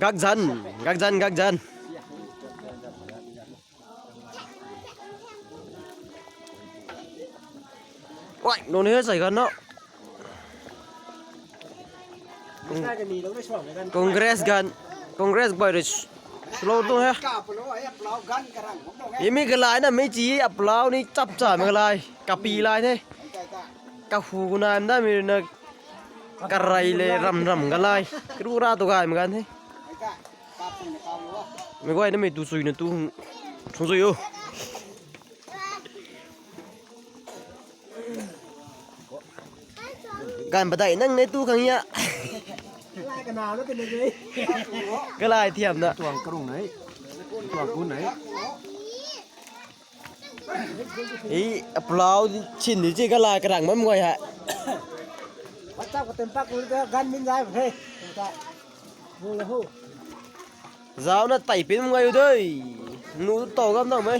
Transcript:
gác dân ôi nó hết sảy gần đó Congress bởi slow tuh ya ini cái lái là mấy chí upload ní chắp trả mấy cái lái cà pì lái thế cà phù này em đã mình là cà ray le rầm cái lái cái đu ra tụi gái mấy cái thế mấy cái này mình tu sui nữa tu không sui ôกันปะไดนั่งในตู้ขังเนี้ยลายกันหนาวแล้วเป็นยังไงก็ลายเทียมนะตัวกระดุงไหนตัวกุ้นไหนอีปลาวชินดิจิก็ลายกระดังมันมวยฮะวัดเจ้าก็เต็มปักเลยกันมินได้เฮ้ยฮู้ละฮู้เจ้าน่ะไต่เป็นมวยอยู่ด้วยหนูโตกับน้องไหม